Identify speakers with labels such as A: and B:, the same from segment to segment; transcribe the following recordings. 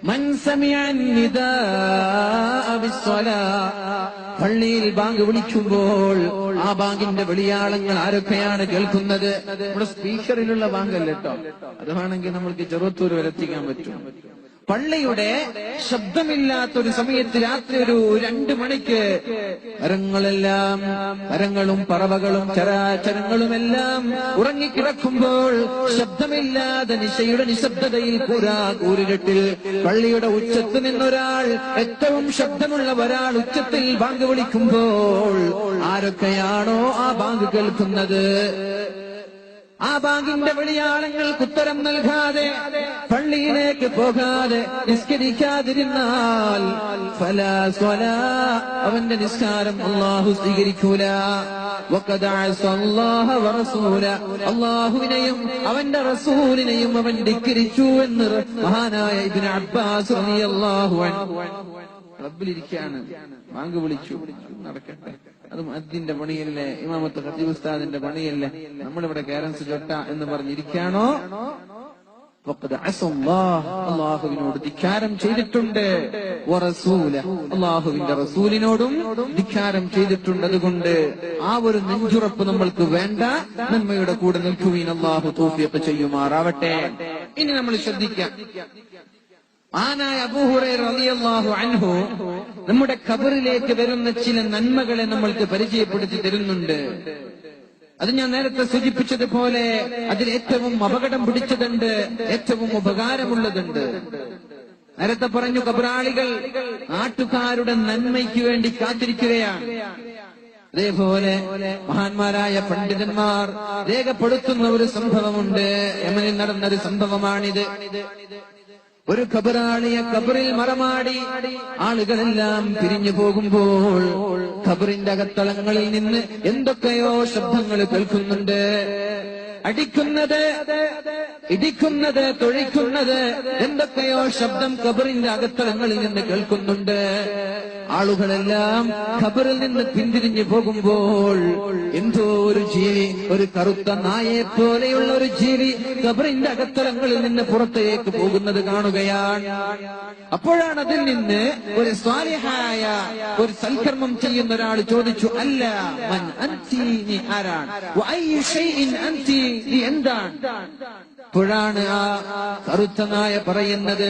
A: മൻ സമിഅ നിദാഅ ബിസ്സലാ, പള്ളിയിൽ ബാങ്ക് വിളിക്കുമ്പോൾ ആ ബാങ്കിന്റെ വെളിയാളങ്ങൾ ആരൊക്കെയാണ് കേൾക്കുന്നത്? നമ്മുടെ സ്പീക്കറിലുള്ള ബാങ്കല്ല കേട്ടോ, അത് വേണമെങ്കിൽ നമ്മൾക്ക് ചെറുത്തൂർ വരെ എത്തിക്കാൻ പറ്റും. പള്ളിയുടെ ശബ്ദമില്ലാത്തൊരു സമയത്ത് രാത്രി ഒരു 2 മണിക്ക് മരങ്ങളും പറവകളും ചരാചരങ്ങളുമെല്ലാം ഉറങ്ങിക്കിടക്കുമ്പോൾ ശബ്ദമില്ലാതെ നിശയുടെ നിശബ്ദതയിൽ കൂരിരുട്ടിൽ പള്ളിയുടെ ഉച്ചത്ത് നിന്നൊരാൾ, ഏറ്റവും ശബ്ദമുള്ള ഒരാൾ ഉച്ചത്തിൽ ബാങ്ക് വിളിക്കുമ്പോൾ ആരൊക്കെയാണോ ആ ബാങ്ക് കേൾക്കുന്നത്, ആ ബാങ്കിന്റെ വെളിയാളങ്ങൾക്ക് ഉത്തരം നൽകാതെ പള്ളിയിലേക്ക് പോകാതെ നിസ്കരിക്കാതിരുന്നാൽ ഫലാ സ്വലാ, അവന്റെ നിസ്കാരം അല്ലാഹു സ്വീകരിക്കൂല. വഖദ് അസല്ലാഹ വറസൂല, അല്ലാഹുവിനെയും അവന്റെ റസൂലിനെയും അവൻ ധിക്കരിച്ചു എന്ന് മഹാനായ ഇബ്നു അബ്ബാസ് റളിയല്ലാഹു അൻഹു. റബ്ബിലിരിക്കുകയാണ്, ബാങ്ക് വിളിച്ചു, നടക്കട്ടെ, അത് മുഅദ്ദിന്റെ പണിയല്ലേ, ഇമാമത്ത് ഖത്തീബ് ഉസ്താദിന്റെ പണിയല്ലേ, നമ്മളിവിടെ കാരൻസ് ചൊട്ട എന്ന് പറഞ്ഞിരിക്കുകയാണോ? അള്ളാഹുവിനോട് ധിക്കാരം ചെയ്തിട്ടുണ്ട്, അള്ളാഹുവിന്റെ റസൂലിനോടും ധിക്കാരം ചെയ്തിട്ടുണ്ട്. അതുകൊണ്ട് ആ ഒരു നെഞ്ചുറപ്പ് നമ്മൾക്ക് വേണ്ട. നന്മയുടെ കൂടെ നിൽക്കുവീൻ, അള്ളാഹു തൗഫീഖ് ചെയ്യുമാറാവട്ടെ. ഇനി നമ്മൾ ശ്രദ്ധിക്കാം, മഹാനായ അബൂ ഹുറൈറ റളിയല്ലാഹു അൻഹു നമ്മുടെ ഖബറിലേക്ക് വരുന്ന ചില നന്മകളെ നമ്മൾക്ക് പരിചയപ്പെടുത്തി തരുന്നുണ്ട്. അത് ഞാൻ നേരത്തെ സൂചിപ്പിച്ചതുപോലെ അതിൽ ഏറ്റവും അപകടം പിടിച്ചതുണ്ട്, ഏറ്റവും ഉപകാരമുള്ളതുണ്ട്. നേരത്തെ പറഞ്ഞു, ഖബറാളികൾ നാട്ടുകാരുടെ നന്മയ്ക്ക് വേണ്ടി കാത്തിരിക്കുകയാണ്. അതേപോലെ മഹാന്മാരായ പണ്ഡിതന്മാർ രേഖപ്പെടുത്തുന്ന ഒരു സംഭവമുണ്ട്. യമനിൽ നടന്നൊരു സംഭവമാണിത്. ഒരു ഖബറാളിയെ ഖബറിൽ മറമാടി ആളുകളെല്ലാം പിരിഞ്ഞു പോകുമ്പോൾ ഖബറിന്റെ അകത്തളങ്ങളിൽ നിന്ന് എന്തൊക്കെയോ ശബ്ദങ്ങൾ കേൾക്കുന്നുണ്ട്. അടിക്കുന്നത്, ഇടിക്കുന്നത്, തൊഴിക്കുന്നത്, എന്തൊക്കെയോ ശബ്ദം ഖബറിന്റെ അകത്തളങ്ങളിൽ നിന്ന് കേൾക്കുന്നുണ്ട്. ആളുകളെല്ലാം ഖബറിൽ നിന്ന് പിന്തിരിഞ്ഞു പോകുമ്പോൾ എന്തോ ഒരു ജീവി, ഒരു കറുത്ത നായയെ പോലെയുള്ള ഒരു ജീവി ഖബറിന്റെ അകത്തളങ്ങളിൽ നിന്ന് പുറത്തേക്ക് പോകുന്നത് കാണുകയാണ്. അപ്പോഴാണ് അതിൽ നിന്ന് ഒരു സ്വാലിഹായ ഒരു സൽക്കർമ്മം ചെയ്യുന്ന ഒരാൾ ചോദിച്ചു, അല്ല മൻ അൻതി, നീ ആരാണ്? വഅയ്യു ഷൈഇൻ അൻതി, നീ എന്താണ്? അപ്പോഴാണ് ആ കറുത്ത നായ പറയുന്നത്,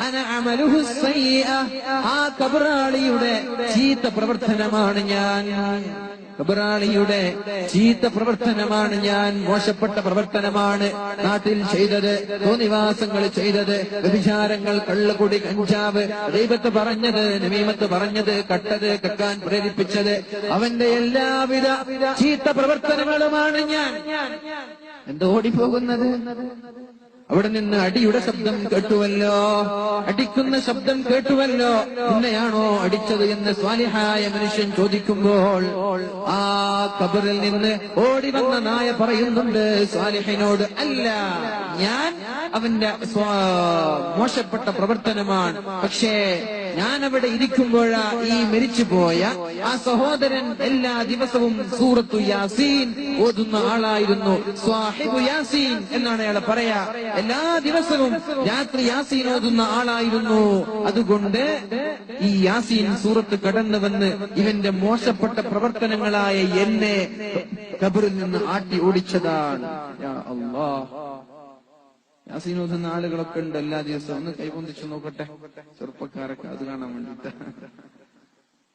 A: അന അമലുഹു സയ്യിഅ, ആ ഖബറാളിയുടെ ചീത്ത പ്രവർത്തനമാണ് ഞാൻ. ഖബറാളിയുടെ ചീത്ത പ്രവർത്തനമാണ് ഞാൻ, മോശപ്പെട്ട പ്രവർത്തനമാണ് നാട്ടിൽ ചെയ്തത്, തോന്നിവാസങ്ങൾ ചെയ്തത്, വ്യഭിചാരങ്ങൾ, കള്ളുകുടി, കഞ്ചാവ്, ഗീബത്ത് പറഞ്ഞത്, നമീമത്ത് പറഞ്ഞത്, കട്ടത്, കക്കാൻ പ്രേരിപ്പിച്ചത്, അവന്റെ എല്ലാവിധ ചീത്ത പ്രവർത്തനങ്ങളുമാണ് ഞാൻ. എന്തോടിപ്പോകുന്നത്? അവിടെ നിന്ന് അടിയുടെ ശബ്ദം കേട്ടുവല്ലോ, അടിക്കുന്ന ശബ്ദം കേട്ടുവല്ലോ, നിന്നെയാണോ അടിച്ചത് എന്ന് സ്വാലിഹായ മനുഷ്യൻ ചോദിക്കുമ്പോൾ ആ ഖബറിൽ നിന്ന് ഓടി വന്ന നായ പറയുന്നുണ്ട് സ്വാലിഹിനോട്, അല്ല, ഞാൻ അവന്റെ മോശപ്പെട്ട പ്രവർത്തനമാണ്. പക്ഷേ ഞാൻ അവിടെ ഇരിക്കുമ്പോഴാ ഈ മരിച്ചുപോയ ആ സഹോദരൻ എല്ലാ ദിവസവും സൂറത്തു യാസീൻ ഓതുന്ന ആളായിരുന്നു. സ്വാഹിബു യാസീൻ എന്നാണ് അയാളെ പറയാ. എല്ലാ ദിവസവും രാത്രി യാസീൻ ഓതുന്ന ആളായിരുന്നു. അതുകൊണ്ട് ഈ യാസീൻ സൂറത്ത് കടന്നു വന്ന് ഇവന്റെ മോശപ്പെട്ട പ്രവർത്തനങ്ങളായ എന്നെ ഖബറിൽ നിന്ന് ആട്ടി ഓടിച്ചതാണ്. യാ അല്ലാഹ്, യാസീൻ ഓതുന്ന ആളുകളൊക്കെ ഉണ്ട് എല്ലാ ദിവസവും. ഒന്ന് കൈപൊന്തിച്ചു നോക്കട്ടെ ചെറുപ്പക്കാരൊക്കെ, അത് കാണാൻ വേണ്ടിട്ട്.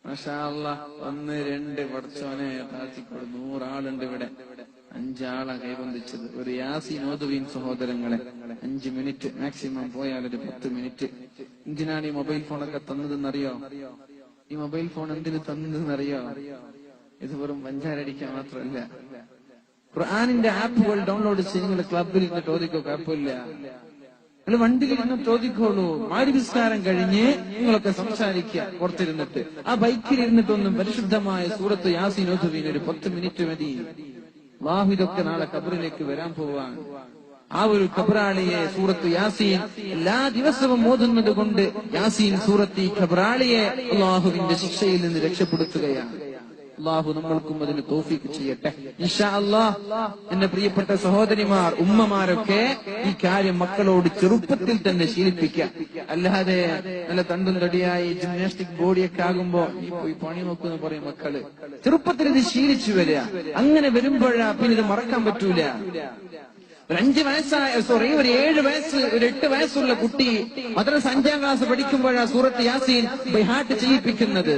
A: മാഷാ അല്ലാഹ്, 1 2 പഠിച്ചോനെ താഴ്ത്തിക്കോട്, 100 ആളുണ്ട് ഇവിടെ. 5 ആളാ കൈപൊന്തിച്ചത്. ഒരു യാസീൻ ഓതുവീൻ സഹോദരങ്ങളെ, 5 മിനിറ്റ് മാക്സിമം, പോയാൽ ഒരു 10 മിനിറ്റ്. എന്തിനാണ് ഈ മൊബൈൽ ഫോണൊക്കെ തന്നതെന്നറിയോ? ഈ മൊബൈൽ ഫോൺ എന്തിന് തന്നതെന്നറിയോ? ഇത് വെറും പഞ്ചാരടിക്കാൻ മാത്രമല്ല. ഖുർആനിന്റെ ആപ്പുകൾ ഡൗൺലോഡ് ചെയ്ത് നിങ്ങൾ ക്ലബിൽ ഇരുന്ന് ചോദിക്കോ, കുഴപ്പമില്ല. നിങ്ങൾ വണ്ടിയിൽ ഇരുന്ന് ചോദിക്കോളൂ. മാരിവിസ്കാരം കഴിഞ്ഞ് നിങ്ങളൊക്കെ സംസാരിക്കുക പുറത്തിരുന്നിട്ട്. ആ ബൈക്കിൽ ഇരുന്നിട്ടൊന്നും പരിശുദ്ധമായ സൂറത്ത് യാസീൻ ഓതുവീൻ ഒരു 10 മിനിറ്റ് മതി. അല്ലാഹു ഇതൊക്കെ നാളെ ഖബറിലേക്ക് വരാൻ പോവാൻ. ആ ഒരു ഖബറാളിയെ സൂറത്ത് യാസീൻ എല്ലാ ദിവസവും ഓതുന്നത് കൊണ്ട് യാസീൻ സൂറത്ത് ഈ ഖബറാളിയെ അല്ലാഹുവിന്റെ ശിക്ഷയിൽ നിന്ന് രക്ഷപ്പെടുത്തുകയാണ്. അള്ളാഹു നമ്മൾക്കും അതിന് തൗഫീഖ് ചെയ്യട്ടെ ഇൻഷാ അല്ലാഹ്. എന്റെ പ്രിയപ്പെട്ട സഹോദരിമാർ, ഉമ്മമാരൊക്കെ ഈ കാര്യം മക്കളോട് ചെറുപ്പത്തിൽ തന്നെ ശീലിപ്പിക്കുക. അല്ലാതെ നല്ല തണ്ടും തടിയായി ജിംനാസ്റ്റിക് ബോഡിയൊക്കെ ആകുമ്പോ നീ പോയി പണി നോക്കുമെന്ന് പറയും മക്കള്. ചെറുപ്പത്തിൽ ഇത് ശീലിച്ചു വരിക. അങ്ങനെ വരുമ്പോഴാ പിന്നെ ഇത് മറക്കാൻ പറ്റൂല. ഒരു 5 വയസ്സായ ഒരു 7 വയസ്സ്, ഒരു 8 വയസ്സുള്ള കുട്ടി മദ്രസ 5ാം ക്ലാസ് പഠിക്കുമ്പോഴാണ് സൂറത്ത് യാസീൻ ബൈഹാട്ട് ചെയ്യിപ്പിക്കുന്നത്.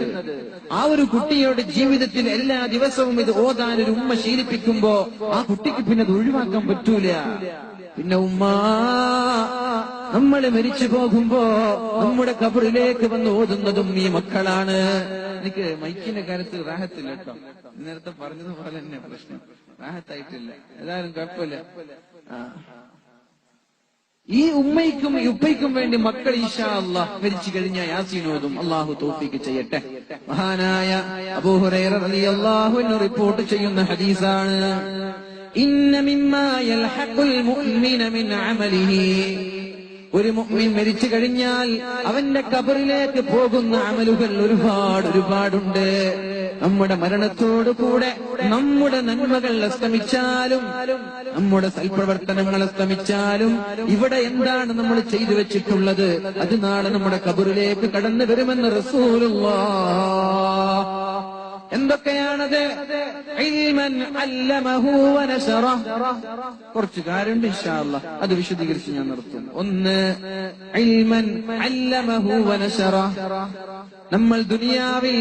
A: ആ ഒരു കുട്ടിയുടെ ജീവിതത്തിൽ എല്ലാ ദിവസവും ഇത് ഓതാൻ ഒരു ഉമ്മ ശീലിപ്പിക്കുമ്പോ ആ കുട്ടിക്ക് പിന്നെ അത് ഒഴിവാക്കാൻ പറ്റൂല. പിന്നെ ഉമ്മ നമ്മള് മരിച്ചു പോകുമ്പോ നമ്മുടെ ഖബറിലേക്ക് വന്ന് ഓതുന്നതും ഈ മക്കളാണ്. എനിക്ക് മൈക്കിന്റെ കാര്യത്തിൽ റാഹത്തില്ല കേട്ടോ. നേരത്തെ പറഞ്ഞതുപോലെ തന്നെ പ്രശ്നം റാഹത്തായിട്ടില്ല. ഏതായാലും കുഴപ്പമില്ല. ഈ ഉമ്മയ്ക്കും ഉപ്പയ്ക്കും വേണ്ടി മക്കൾ ഇൻഷാ അല്ലാഹ് മരിച്ചു കഴിഞ്ഞ യാസീൻ ഓതും. അല്ലാഹു തൗഫീഖ് ചെയ്യട്ടെ. മഹാനായ അബൂ ഹുറൈറ റളിയല്ലാഹു അൻഹു റിപ്പോർട്ട് ചെയ്യുന്ന ഹദീസാണ്, ഇന്ന മിമ്മാ യൽഹഖുൽ മുഅ്മിന മിൻ അമലിഹി, ഒരു മുഅ്മിൻ മരിച്ചു കഴിഞ്ഞാൽ അവന്റെ ഖബറിലേക്ക് പോകുന്ന അമലുകൾ ഒരുപാടുണ്ട്. നമ്മുടെ മരണത്തോടു കൂടെ നമ്മുടെ നന്മകൾ അസ്തമിച്ചാലും നമ്മുടെ സൽപ്രവർത്തനങ്ങൾ അസ്തമിച്ചാലും ഇവിടെ എന്താണ് നമ്മൾ ചെയ്തു വെച്ചിട്ടുള്ളത് അത് നാളെ നമ്മുടെ ഖബറിലേക്ക് കടന്നു വരുമെന്ന് റസൂലുള്ളാഹ്. എന്തൊക്കെയാണത്? ഇൽമൻ അല്ലമഹു വനശറ. കുറച്ച് കാര്യമുണ്ട് ഇൻഷാ അല്ലാഹ്, അത് വിശദീകരിച്ച് ഞാൻ നിർത്തുന്നു. ഒന്ന്, ഇൽമൻ അല്ലമഹു വനശറ. നമ്മൾ ദുനിയാവിൽ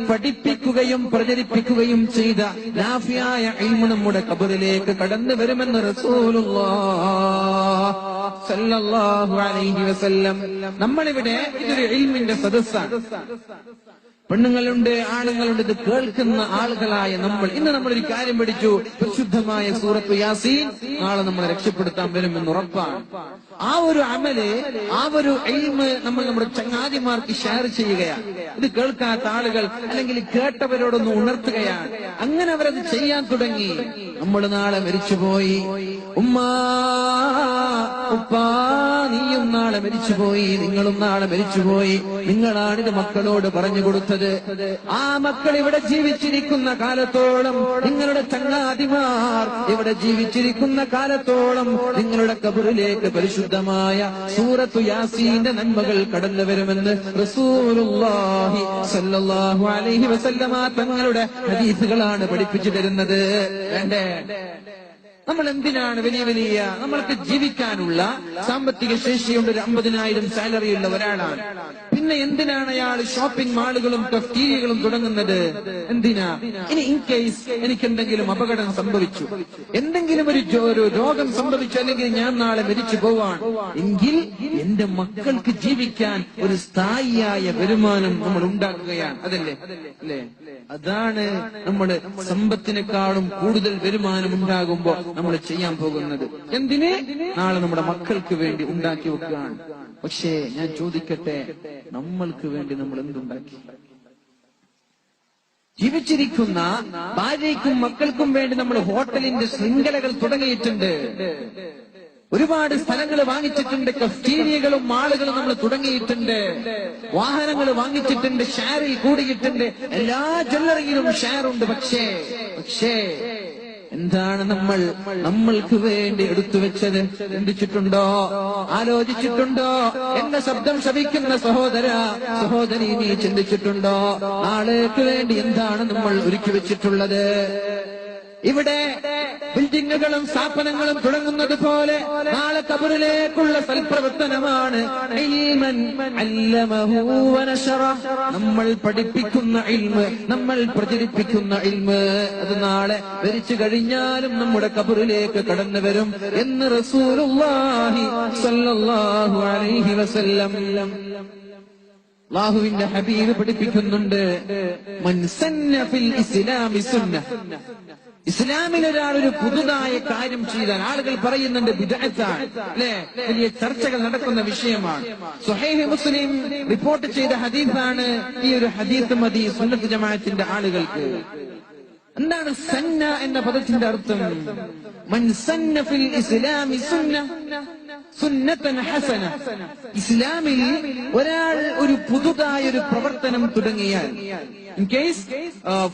A: പഠിപ്പിക്കുകയും പ്രചരിപ്പിക്കുകയും ചെയ്ത നാഫിയായ ഇൽമു നമ്മുടെ ഖബറിലേക്ക് കടന്നു വരുമെന്ന് റസൂലുള്ളാഹ് സല്ലല്ലാഹു അലൈഹി വസല്ലം. നമ്മളിവിടെ ഇതൊരു ഇൽമിന്റെ സദസ്സാണ്. പെണ്ണുങ്ങളുണ്ട്, ആണുങ്ങളുണ്ട്. ഇത് കേൾക്കുന്ന ആളുകളായ ഇന്ന് നമ്മളൊരു കാര്യം പഠിച്ചു. പരിശുദ്ധമായ സൂറത്ത് യാസീൻ നാളെ നമ്മളെ രക്ഷപ്പെടുത്താൻ വരുമെന്ന് ഉറപ്പാണ്. ആ ഒരു അമല്, ആ ഒരു ഇൽമ് നമ്മൾ നമ്മുടെ ചങ്ങാതിമാർക്ക് ഷെയർ ചെയ്യുകയാണ്. ഇത് കേൾക്കാത്ത ആളുകൾ അല്ലെങ്കിൽ കേട്ടവരോടൊന്ന് ഉണർത്തുകയാണ്. അങ്ങനെ അവരത് ചെയ്യാൻ തുടങ്ങി. നമ്മൾ നാളെ മരിച്ചുപോയി, ഉമ്മാ ഉപ്പാ നീയും നാളെ മരിച്ചുപോയി, നിങ്ങളും നാളെ മരിച്ചുപോയി. നിങ്ങളാണിത് മക്കളോട് പറഞ്ഞു കൊടുത്തത്. ആ മക്കൾ ഇവിടെ ജീവിച്ചിരിക്കുന്ന കാലത്തോളം, നിങ്ങളുടെ ചങ്ങാതിമാർ ഇവിടെ ജീവിച്ചിരിക്കുന്ന കാലത്തോളം നിങ്ങളുടെ ഖബറിലേക്ക് പരിശുദ്ധമായ സൂറത്തു യാസീന്റെ നന്മകൾ കടന്നു വരുമെന്ന് റസൂലുള്ളാഹി സ്വല്ലല്ലാഹു അലൈഹി വസല്ലമ തങ്ങളുടെ ഹദീസുകളാണ് പഠിപ്പിച്ചു തരുന്നത്. നമ്മൾ എന്തിനാണ് വലിയ നമ്മൾക്ക് ജീവിക്കാനുള്ള സാമ്പത്തിക ശേഷിയുണ്ട്, ഒരു 50,000 സാലറിയുള്ള ഒരാളാണ്. പിന്നെ എന്തിനാണ് അയാൾ ഷോപ്പിംഗ് മാളുകളും കഫ്റ്റീരിയകളും തുടങ്ങുന്നത്? എന്തിനാ? ഇനി ഇൻ കേസ് എനിക്ക് എന്തെങ്കിലും അപകടം സംഭവിച്ചു, എന്തെങ്കിലും ഒരു രോഗം സംഭവിച്ചു, അല്ലെങ്കിൽ ഞാൻ നാളെ മരിച്ചു പോവാൻ എങ്കിൽ എന്റെ മക്കൾക്ക് ജീവിക്കാൻ ഒരു സ്ഥായിയായ വരുമാനം നമ്മൾ ഉണ്ടാക്കുകയാണ്. അതല്ലേ അല്ലേ? അതാണ് നമ്മൾ സമ്പത്തിനേക്കാളും കൂടുതൽ വരുമാനം ഉണ്ടാകുമ്പോ നമ്മൾ ചെയ്യാൻ പോകുന്നത്. എന്തിന്? നാളെ നമ്മുടെ മക്കൾക്ക് വേണ്ടി ഉണ്ടാക്കി വെക്കുകയാണ്. പക്ഷേ ഞാൻ ചോദിക്കട്ടെ, നമ്മൾക്ക് വേണ്ടി നമ്മൾ എന്തുണ്ടാക്കി? ജീവിച്ചിരിക്കുന്ന ഭാര്യയ്ക്കും മക്കൾക്കും വേണ്ടി നമ്മൾ ഹോട്ടലിന്റെ ശൃംഖലകൾ തുടങ്ങിയിട്ടുണ്ട്. ഒരുപാട് സ്ഥലങ്ങൾ വാങ്ങിച്ചിട്ടുണ്ട്, കഫ്റ്റീരിയകളും മാളുകളും നമ്മൾ തുടങ്ങിയിട്ടുണ്ട്, വാഹനങ്ങൾ വാങ്ങിച്ചിട്ടുണ്ട്, ഷെയറിൽ കൂടിയിട്ടുണ്ട്, എല്ലാ ജ്വല്ലറിയിലും ഷെയർ ഉണ്ട്. പക്ഷേ എന്താണ് നമ്മൾക്ക് വേണ്ടി എടുത്തു വെച്ചത്? ചിന്തിച്ചിട്ടുണ്ടോ? ആലോചിച്ചിട്ടുണ്ടോ? എന്റെ ശബ്ദം ശ്രവിക്കുന്ന സഹോദരി, നീ ചിന്തിച്ചിട്ടുണ്ടോ? നാളേക്ക് വേണ്ടി എന്താണ് നമ്മൾ ഒരുക്കി വെച്ചിട്ടുള്ളത്? ഇവിടെ ബിൽഡിങ്ങുകളും സ്ഥാപനങ്ങളും തുടങ്ങുന്നത് പോലെ നാളെ ഖബറിലേക്കുള്ള സൽപ്രവർത്തനമാണ് നമ്മൾ പഠിപ്പിക്കുന്ന ഇൽമ്, നമ്മൾ പ്രചരിപ്പിക്കുന്ന ഇൽമ്. അത് നാളെ മരിച്ചു കഴിഞ്ഞാലും നമ്മുടെ ഖബറിലേക്ക് കടന്നു വരും എന്ന് റസൂലുള്ളാഹി സ്വല്ലല്ലാഹു അലൈഹി വസല്ലം. അല്ലാഹുവിന്റെ ഹബീബ് പഠിപ്പിക്കുന്നുണ്ട്, മൻ സന്ന ഫിൽ ഇസ്ലാമി സുന്ന. ഇസ്ലാമിൽ ഒരാൾ ഒരു പുതുതായ കാര്യം ചെയ്താൽ ആളുകൾ പറയുന്നുണ്ട് ബിദ്അത്താണ്, അല്ലേ? വലിയ ചർച്ചകൾ നടക്കുന്ന വിഷയമാണ്. സ്വഹീഹ് മുസ്ലിം റിപ്പോർട്ട് ചെയ്ത ഹദീസാണ്. ഈ ഒരു ഹദീസ് മതി സുന്നത്ത് ജമാഅത്തിന്റെ ആളുകൾക്ക്. എന്താണ് സന്ന എന്ന പദത്തിന്റെ അർത്ഥം? മൻ സന്ന ഫിൽ ഇസ്ലാമി സുന്ന. സുന്നത്തൻ ഹസന. ഇസ്ലാമിൽ ഒരാൾ ഒരു പുതുതായ ഒരു പ്രവർത്തനം തുടങ്ങിയാൽ, ഇൻ കേസ്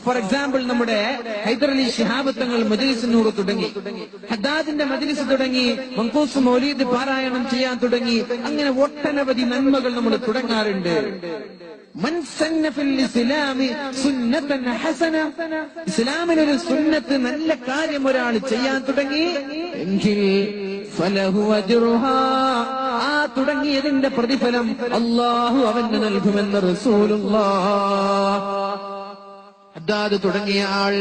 A: ഫോർ എക്സാമ്പിൾ നമ്മുടെ ഹൈദരലി ശിഹാബ് തങ്ങൾ മജ്ലിസ് നൂർ തുടങ്ങി, ഹദ്ദാദിന്റെ മജ്ലിസ് തുടങ്ങി, മൻഖൂസ് മൗലീദ് പാരായണം ചെയ്യാൻ തുടങ്ങി, അങ്ങനെ ഒട്ടനവധി നന്മകൾ നമ്മൾ തുടങ്ങാറുണ്ട്. മൻ സന്ന ഫിൽ ഇസ്ലാമി സുന്നത്തൻ ഹസന, ഇസ്ലാമിൽ ഒരു സുന്നത്ത് നല്ല കാര്യം ഒരാൾ ചെയ്യാൻ തുടങ്ങി എങ്കിൽ ഫലഹു അജ്റുഹാ, ആ തുടങ്ങിയതിന്റെ പ്രതിഫലം അല്ലാഹു അവന് നൽകുമെന്ന് റസൂലുള്ളാഹ്. ഹദ്ദാദ് തുടങ്ങിയ ആൾ,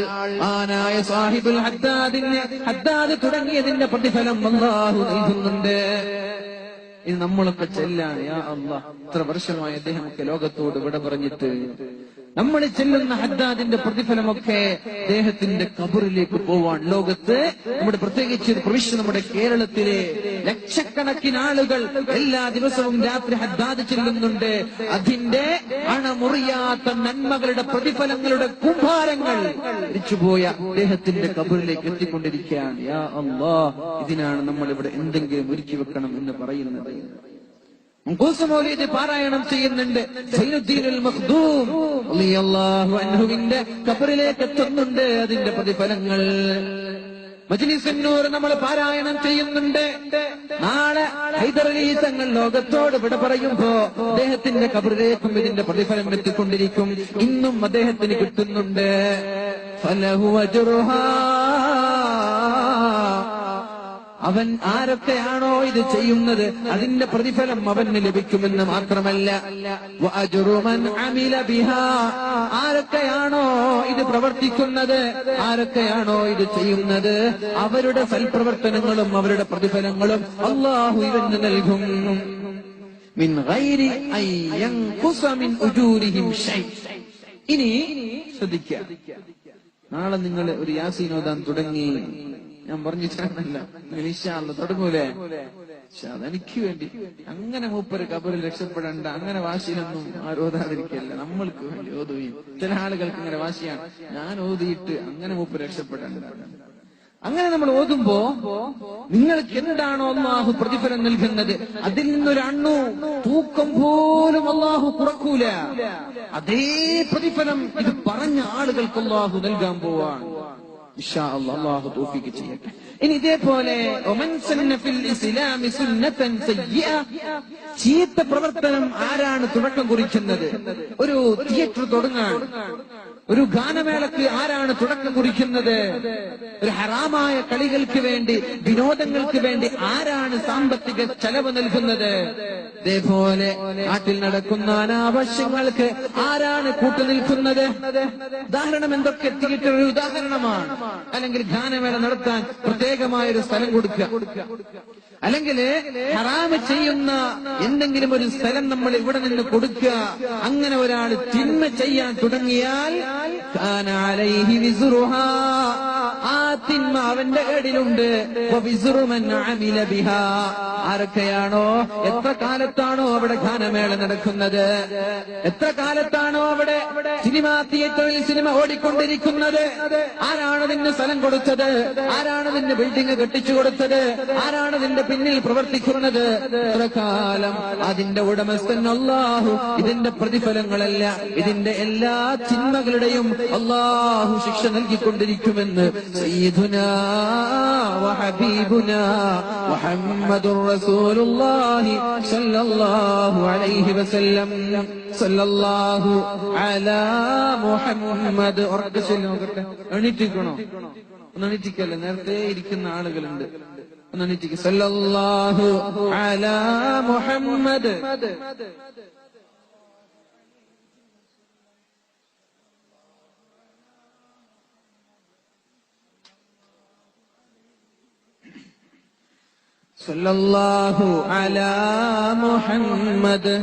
A: ആനായ സാഹിബുൽ ഹദ്ദാദ് തുടങ്ങിയതിന്റെ പ്രതിഫലം അല്ലാഹു നൽകുന്നുണ്ട്. ഇത് നമ്മളൊക്കെ ചെല്ലാണ്, യാ അല്ലാഹ് ഇത്ര വർഷമായി അദ്ദേഹമൊക്കെ ലോകത്തോട് വിട പറഞ്ഞിട്ട് നമ്മൾ ചെല്ലുന്ന ഹദ്ദാദിന്റെ പ്രതിഫലമൊക്കെ അദ്ദേഹത്തിന്റെ ഖബറിലേക്ക് പോവാൻ ലോകത്ത് നമ്മുടെ പ്രത്യേകിച്ച് പ്രവിശ്യ നമ്മുടെ കേരളത്തിലെ ലക്ഷക്കണക്കിന് ആളുകൾ എല്ലാ ദിവസവും രാത്രി ഹദ്ദാദ് ചെല്ലുന്നുണ്ട്. അതിന്റെ അണമുറിയാത്ത നന്മകളുടെ പ്രതിഫലങ്ങളുടെ കുംഭാരങ്ങൾ തിരിച്ചുപോയ അദ്ദേഹത്തിന്റെ ഖബറിലേക്ക് എത്തിക്കൊണ്ടിരിക്കുകയാണ്. യാ അല്ലാഹ്, ഇതിനാണ് നമ്മൾ ഇവിടെ എന്തെങ്കിലും ഒരുക്കി വെക്കണം എന്ന് പറയുന്നത്. മൻഖൂസ് മൗലീദ് പാരായണം ചെയ്യുന്നുണ്ട്. സയ്യിദുൽ മഖ്ദൂം റളിയല്ലാഹു അൻഹുവിന്റെ ഖബറിലേക്ക് എത്തുന്നുണ്ട് അതിന്റെ പ്രതിഫലങ്ങൾ. മജ്ലിസുൻ നൂർ നമ്മൾ പാരായണം ചെയ്യുന്നുണ്ട്. നാളെ ഹൈദരലി തങ്ങൾ ലോകത്തോട് വിട പറയുമ്പോ അദ്ദേഹത്തിന്റെ ഖബറിലേക്കും ഇതിന്റെ പ്രതിഫലം എത്തിക്കൊണ്ടിരിക്കും. ഇന്നും അദ്ദേഹത്തിന് കിട്ടുന്നുണ്ട്. ഫലഹു അജ്റുഹാ, അവൻ ആരൊക്കെയാണോ ഇത് ചെയ്യുന്നത് അതിന്റെ പ്രതിഫലം അവന് ലഭിക്കുമെന്ന് മാത്രമല്ല, വഅജ്റു മൻ അമില ബിഹാ, ആരൊക്കെയാണോ ഇത് പ്രവർത്തിക്കുന്നത്, ആരൊക്കെയാണോ ഇത് ചെയ്യുന്നത്, അവരുടെ സൽപ്രവർത്തനങ്ങളും അവരുടെ പ്രതിഫലങ്ങളും അല്ലാഹു ഇവന് നൽകും. മിൻ ഗൈരി അൻ യൻഖുസ മിൻ ഉജൂരിഹിം ഷൈ. ഇനി ശ്രദ്ധിക്കുക, നാളെ നിങ്ങൾ ഒരു യാസീൻ ഓതാൻ തുടങ്ങി, ഞാൻ പറഞ്ഞിട്ടല്ല, ഇൻഷാ അല്ലാഹ് തുടങ്ങൂലേ, അതെനിക്ക് വേണ്ടി അങ്ങനെ മൂപ്പര് ഖബറിൽ രക്ഷപ്പെടേണ്ട, അങ്ങനെ വാശിയിലൊന്നും ആരോധാതിരിക്കല്ല, നമ്മൾക്ക് വേണ്ടി ഓതുകയും. ചില ആളുകൾക്ക് ഇങ്ങനെ വാശിയാണ്, ഞാൻ ഓതിയിട്ട് അങ്ങനെ മൂപ്പര് രക്ഷപ്പെടേണ്ട. അങ്ങനെ നമ്മൾ ഓതുമ്പോ നിങ്ങൾക്ക് എന്താണോ അല്ലാഹു പ്രതിഫലം നൽകുന്നത് അതിൽ നിന്നൊരു അണ്ണു തൂക്കം പോലും അല്ലാഹു കുറക്കൂല. അതേ പ്രതിഫലം ഇത് പറഞ്ഞ ആളുകൾക്ക് അല്ലാഹു നൽകാൻ പോവാണ്. ഇൻഷാ അല്ലാഹ് അല്ലാഹു തൗഫീഖ് ചെയ്യട്ടെ. ഇനി ഇതേപോലെ ഒമൻ സന്ന ഫിൽ ഇസ്ലാമി സുന്നതൻ സയ്യിഅ, ചീത്ത പ്രവർത്തനം ആരാണ് തുടക്കം കുറിക്കുന്നത്? ഒരു തിയേറ്റർ തുടങ്ങാൻ, ഒരു ഗാനമേളക്ക് ആരാണ് തുടക്കം കുറിക്കുന്നത്? ഒരു ഹറാമായ കളികൾക്ക് വേണ്ടി, വിനോദങ്ങൾക്ക് വേണ്ടി ആരാണ് സാമ്പത്തിക ചെലവ് നൽകുന്നത്? ഇതേപോലെ നാട്ടിൽ നടക്കുന്ന അനാവശ്യങ്ങൾക്ക് ആരാണ് കൂട്ടുനിൽക്കുന്നത്? ഉദാഹരണം എന്തൊക്കെ തിയേറ്റർ ഒരു ഉദാഹരണമാണ്. അല്ലെങ്കിൽ ഗാനമേള നടത്താൻ പ്രത്യേകമായ ഒരു സ്ഥലം കൊടുക്കുക, അല്ലെങ്കിൽ ഹറാമ് ചെയ്യുന്ന എന്തെങ്കിലും ഒരു സ്ഥലം നമ്മൾ ഇവിടെ നിന്ന് കൊടുക്കുക. അങ്ങനെ ഒരാൾ തിന്മ ചെയ്യാൻ തുടങ്ങിയാൽ കാന അലൈഹി വിസ്റുഹാ, ആ തിന്മ അവന്റെ ഏടിലുണ്ട്. വവിസ്റു മൻ അമില ബിഹാ, ആരൊക്കെയാണോ എത്ര കാലത്താണോ അവിടെ ഗാനമേള നടക്കുന്നത്, എത്ര കാലത്താണോ അവിടെ സിനിമാ തിയേറ്ററിൽ സിനിമ ഓടിക്കൊണ്ടിരിക്കുന്നത്, ആരാണ് ഇതിന് സ്ഥലം കൊടുത്തത്, ആരാണ് ഇതിന്റെ ബിൽഡിംഗ് കെട്ടിച്ചു കൊടുത്തത്, ആരാണ് ഇതിന്റെ പിന്നിൽ പ്രവർത്തിക്കുന്നത്, എത്ര കാലം അതിന്റെ ഉടമസ്ഥൻ അല്ലാഹു ഇതിന്റെ പ്രതിഫലങ്ങളല്ല, ഇതിന്റെ എല്ലാ ചിന്മകളുടെയും അല്ലാഹു ശിക്ഷ നൽകിക്കൊണ്ടിരിക്കുമെന്ന് സയ്യിദുനാ വഹബീബുനാ മുഹമ്മദുർ റസൂലുള്ളാഹി സ്വല്ലല്ലാഹു അലൈഹി വസല്ലം. സല്ലല്ലാഹു അലാ മുഹമ്മദ്. ഉറക്കശല്യം എണീറ്റിക്കണോ? ഒന്ന് എണീറ്റിക്കല്ലേ, നേരത്തെ ഇരിക്കുന്ന ആളുകളുണ്ട്, ഒന്ന് എണീറ്റിക്ക. സല്ലല്ലാഹു അലാ മുഹമ്മദ്. സല്ലല്ലാഹു അലാ മുഹമ്മദ്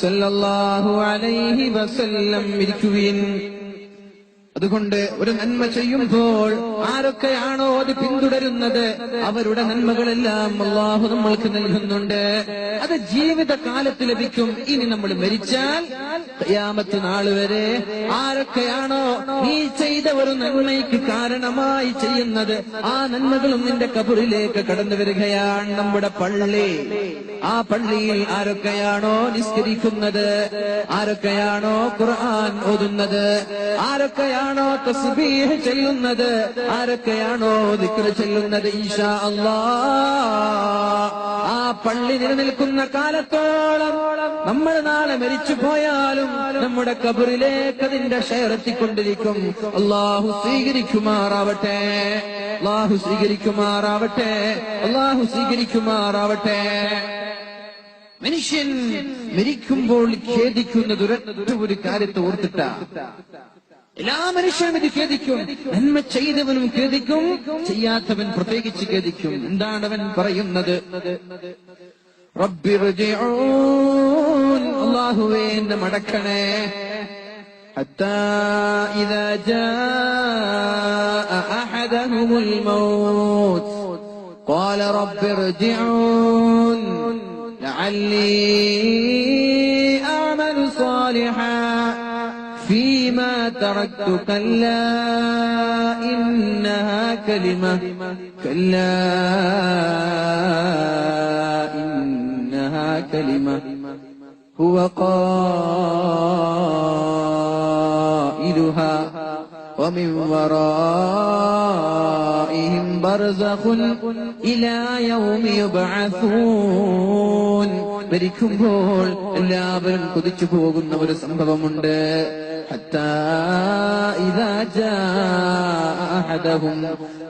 A: സല്ലല്ലാഹു അലൈഹി വസല്ലം. ഇരിക്കുവിൻ. അതുകൊണ്ട് ഒരു നന്മ ചെയ്യുമ്പോൾ ആരൊക്കെയാണോ അത് പിന്തുടരുന്നത് അവരുടെ നന്മകളെല്ലാം അല്ലാഹു നമ്മൾക്ക് നൽകുന്നുണ്ട്. അത് ജീവിതകാലത്ത് ലഭിക്കും. ഇനി നമ്മൾ മരിച്ചാൽ ഖിയാമത്ത് നാൾ വരെ ആരൊക്കെയാണോ നീ ചെയ്ത ഒരു നന്മയ്ക്ക് കാരണമായി ചെയ്യുന്നത് ആ നന്മകളും നിന്റെ ഖബറിലേക്ക് കടന്നു വരികയാണ്. നമ്മുടെ പള്ളി, ആ പള്ളിയിൽ ആരൊക്കെയാണോ നിസ്കരിക്കുന്നത്, ആരൊക്കെയാണോ ഖുർആൻ ഓതുന്നത്, ആരൊക്കെയാണോ തസ്ബീഹ് ചെല്ലുന്നത്, ആരൊക്കെയാണോ ദിക്ർ ചെല്ലുന്നത്, ഇൻഷാ അല്ലാഹ് ആ പള്ളി നിലനിൽക്കുന്ന കാലത്തോളം നമ്മൾ നാളെ മരിച്ചു പോയാലും നമ്മുടെ ഖബറിലേക്ക് അതിന്റെ ഷെയർ എത്തിക്കൊണ്ടിരിക്കും. അല്ലാഹു സ്വീകരിക്കുമാറാവട്ടെ, അല്ലാഹു സ്വീകരിക്കുമാറാവട്ടെ, അല്ലാഹു സ്വീകരിക്കുമാറാവട്ടെ. മനുഷ്യൻ മരിക്കുമ്പോൾ ഖേദിക്കുന്നത് ഒരൊറ്റ ഒരു കാര്യത്തെ ഓർത്തിട്ട. എല്ലാ മനുഷ്യനും ഇത് ഖേദിക്കും. നന്മ ചെയ്തവനും ഖേദിക്കും, ചെയ്യാത്തവൻ പ്രത്യേകിച്ച് ഖേദിക്കും. എന്താണ് അവൻ പറയുന്നത്? റബ്ബിർജിഊൻ, അല്ലാഹുവേ എന്നെ മടക്കണേ. ഹത്താ ഇദാ ജാഅ അഹദഹുൽ മൗത്ത് ഖാല റബ്ബിർജിഊൻ ലഅല്ലി അഅമലു സാലിഹാൻ فيما تركت كلا إنها كلمة كلا إنها كلمة هو قائلها ومن ورائهم برزخ إلى يوم يبعثون. മരിക്കുമ്പോൾ എല്ലാവരും കൊതിച്ചു പോകുന്ന ഒരു സംഭവമുണ്ട്.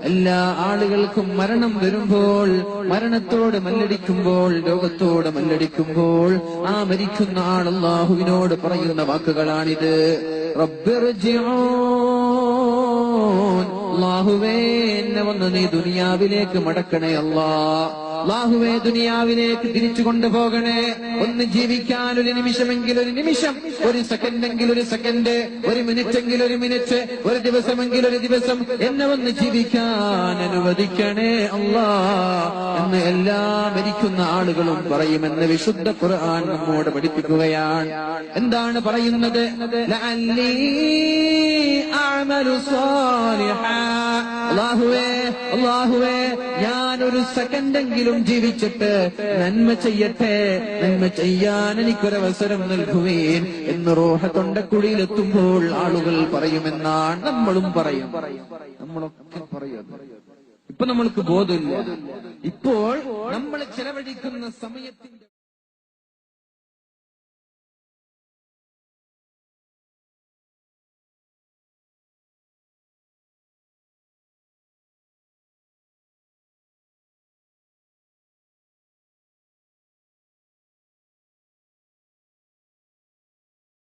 A: എല്ലാ ആളുകൾക്കും മരണം വരുമ്പോൾ, മരണത്തോട് മല്ലടിക്കുമ്പോൾ, രോഗത്തോട് മല്ലടിക്കുമ്പോൾ ആ മരിക്കുന്ന ആൾ അല്ലാഹുവിനോട് പറയുന്ന വാക്കുകളാണിത്. റബ്ബിർജിഊൻ, അല്ലാഹുവേ എന്നെ ഒന്ന് നീ ദുനിയാവിലേക്ക് മടക്കണേ. അല്ലാഹുവേ ദുനിയാവിലേക്ക് തിരിച്ചു കൊണ്ടുപോകണേ. ഒന്ന് ജീവിക്കാൻ ഒരു നിമിഷമെങ്കിൽ ഒരു നിമിഷം, ഒരു സെക്കൻഡെങ്കിൽ ഒരു സെക്കൻഡ്, ഒരു മിനിറ്റെങ്കിൽ ഒരു മിനിറ്റ്, ഒരു ദിവസമെങ്കിൽ ഒരു ദിവസം എന്നെ ഒന്ന് ജീവിക്കാൻ അനുവദിക്കണേ അല്ലാ എന്ന് എല്ലാ മരിക്കുന്ന ആളുകളും പറയുമെന്ന് വിശുദ്ധ ഖുർആൻ നമ്മോട് പഠിപ്പിക്കുകയാണ്. എന്താണ് പറയുന്നത്? ലഅല്ലി അഅമലു സാലിഹാൻ, അല്ലാഹുവേ ഞാനൊരു സെക്കൻഡെങ്കിലും ജീവിച്ചിട്ട് നന്മ ചെയ്യട്ടെ, നന്മ ചെയ്യാൻ എനിക്കൊരവസരം നൽകുവേൻ എന്ന് റൂഹ തൊണ്ടക്കുഴിയിലെത്തുമ്പോൾ ആളുകൾ പറയുമെന്നാണ്. നമ്മളും പറയും, നമ്മളൊക്കെ പറയും. ഇപ്പൊ നമ്മൾക്ക് ബോധമില്ല. ഇപ്പോൾ നമ്മൾ ചെലവഴിക്കുന്ന സമയത്തിന്റെ